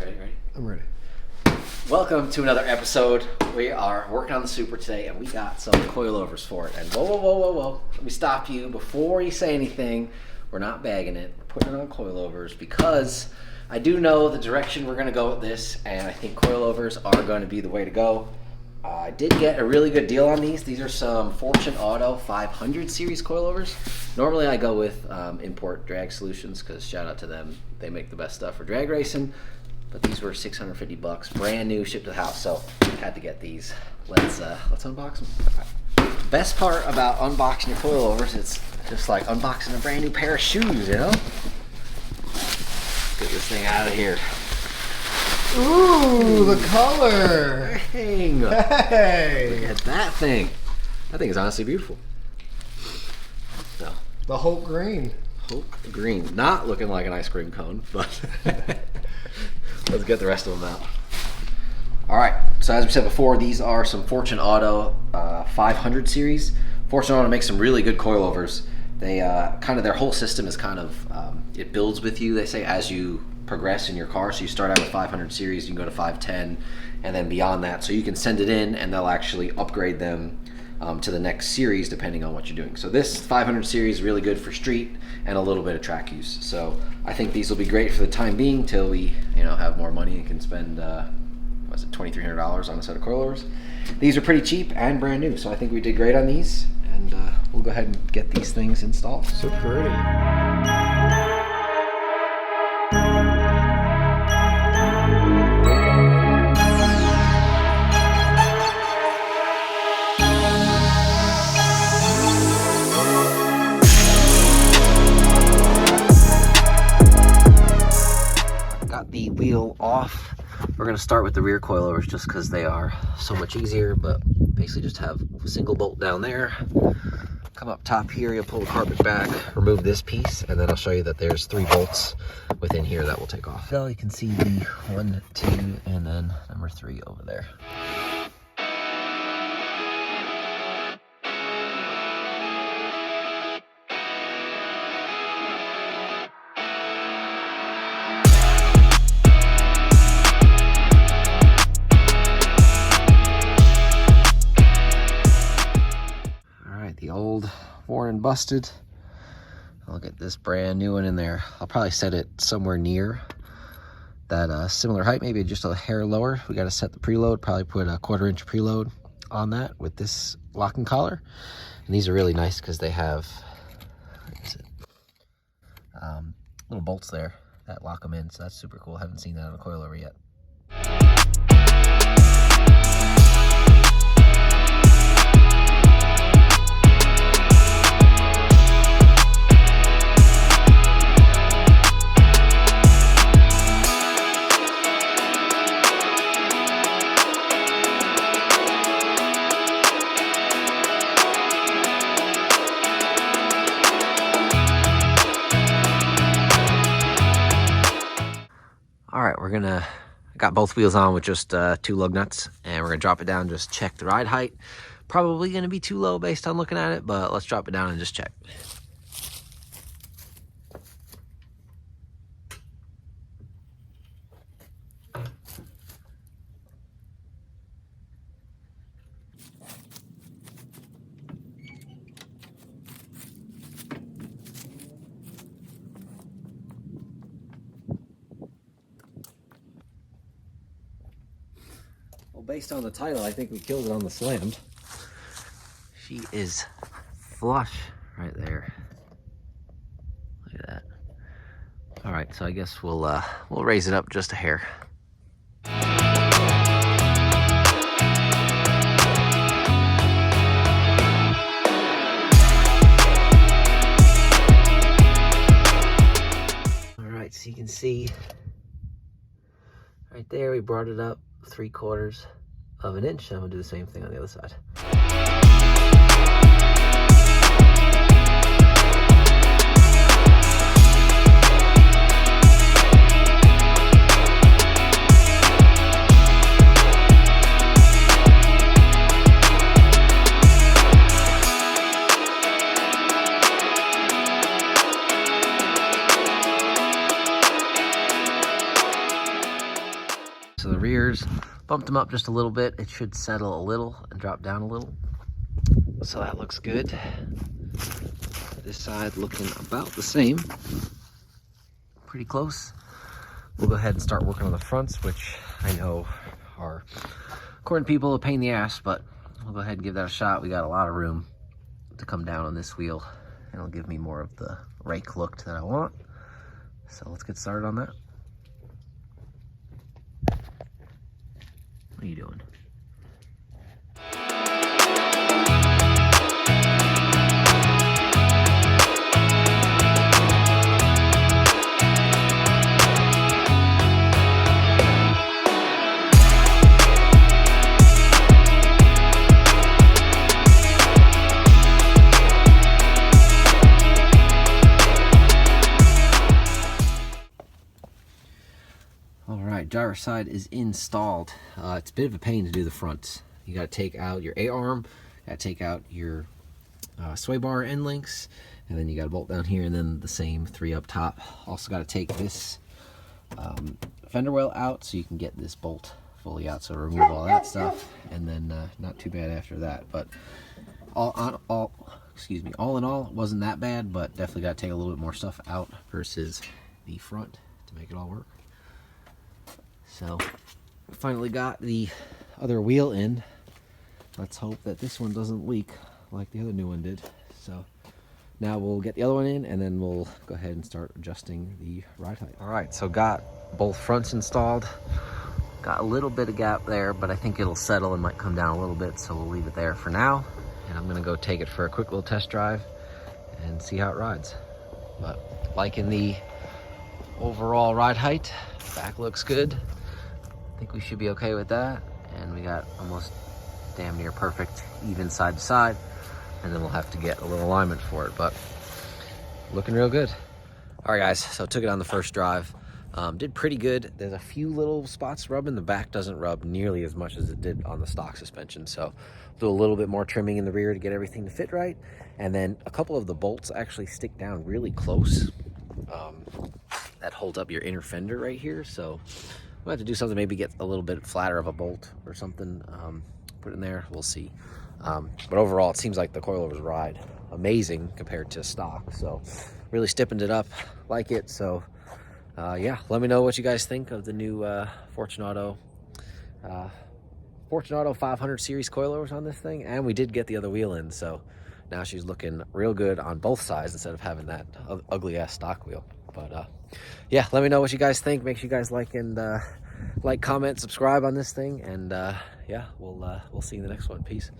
Ready? I'm ready. Welcome to another episode. We are working on the Supra today, and we got some coilovers for it. And whoa. Let me stop you before you say anything. We're not bagging it. We're putting it on coilovers because I do know the direction we're going to go with this, and I think coilovers are going to be the way to go. I did get a really good deal on these. These are some Fortune Auto 500 series coilovers. Normally I go with Import Drag Solutions because shout out to them. They make the best stuff for drag racing. But these were $650, brand new, shipped to the house. So had to get these. Let's unbox them. Best part about unboxing your coilovers, it's just like unboxing a brand new pair of shoes, you know? Let's get this thing out of here. Ooh, the color! Dang. Hey! Look at that thing. That thing is honestly beautiful. So, The Hulk green. Hulk green. Not looking like an ice cream cone, but let's get the rest of them out. All right, so as we said before, these are some Fortune Auto 500 series. Fortune Auto makes some really good coilovers. They their whole system is it builds with you, they say, as you progress in your car. So you start out with 500 series, you can go to 510, and then beyond that. So you can send it in, and they'll actually upgrade them to the next series depending on what you're doing. So this 500 series is really good for street and a little bit of track use. So I think these will be great for the time being till we have more money and can spend $2,300 on a set of coilovers. These are pretty cheap and brand new, so I think we did great on these, and we'll go ahead and get these things installed. So pretty. The wheel off. We're going to start with the rear coilovers just because they are so much easier, but basically just have a single bolt down there. Come up top here, you'll pull the carpet back, remove this piece, and then I'll show you that there's 3 bolts within here that will take off. So you can see the 1, 2, and then number 3 over there. The old worn and busted. I'll get this brand new one in there. I'll probably set it somewhere near that similar height, maybe just a hair lower. We got to set the preload, probably put a 1/4 inch preload on that with this locking collar. And these are really nice because they have little bolts there that lock them in, so that's super cool. Haven't seen that on a coilover yet. All right, I got both wheels on with just 2 lug nuts, and we're gonna drop it down, just check the ride height. Probably gonna be too low based on looking at it, but let's drop it down and just check. Based on the title, I think we killed it on the slammed. She is flush right there. Look at that. All right, so I guess we'll raise it up just a hair. All right, so you can see right there, we brought it up 3/4 of an inch. I'm gonna do the same thing on the other side. So the rears, bumped them up just a little bit. It should settle a little and drop down a little. So that looks good. This side looking about the same. Pretty close. We'll go ahead and start working on the fronts, which I know are, according to people, a pain in the ass, but we'll go ahead and give that a shot. We got a lot of room to come down on this wheel, and it'll give me more of the rake look that I want. So let's get started on that. What are you doing? Driver side is installed. It's a bit of a pain to do the front. You got to take out your A-arm, got to take out your sway bar end links, and then you got to bolt down here, and then the same 3 up top. Also got to take this fender well out so you can get this bolt fully out, so remove all that stuff, and then not too bad after that. But all in all, it wasn't that bad, but definitely got to take a little bit more stuff out versus the front to make it all work. So, finally got the other wheel in. Let's hope that this one doesn't leak like the other new one did. So, now we'll get the other one in, and then we'll go ahead and start adjusting the ride height. All right, so got both fronts installed. Got a little bit of gap there, but I think it'll settle and might come down a little bit, so we'll leave it there for now. And I'm gonna go take it for a quick little test drive and see how it rides. But liking the overall ride height, back looks good. I think we should be okay with that. And we got almost damn near perfect, even side to side. And then we'll have to get a little alignment for it, but looking real good. All right, guys, so took it on the first drive. Did pretty good. There's a few little spots rubbing. The back doesn't rub nearly as much as it did on the stock suspension. So do a little bit more trimming in the rear to get everything to fit right. And then a couple of the bolts actually stick down really close. That holds up your inner fender right here. So we'll have to do something, maybe get a little bit flatter of a bolt or something, put in there, we'll see. But overall, it seems like the coilovers ride amazing compared to stock. So really stiffened it up, like it. So yeah, let me know what you guys think of the new Fortunato 500 series coilovers on this thing. And we did get the other wheel in, so now she's looking real good on both sides instead of having that ugly ass stock wheel. But yeah, let me know what you guys think. Make sure you guys like, comment, subscribe on this thing, and yeah, we'll see you in the next one. Peace.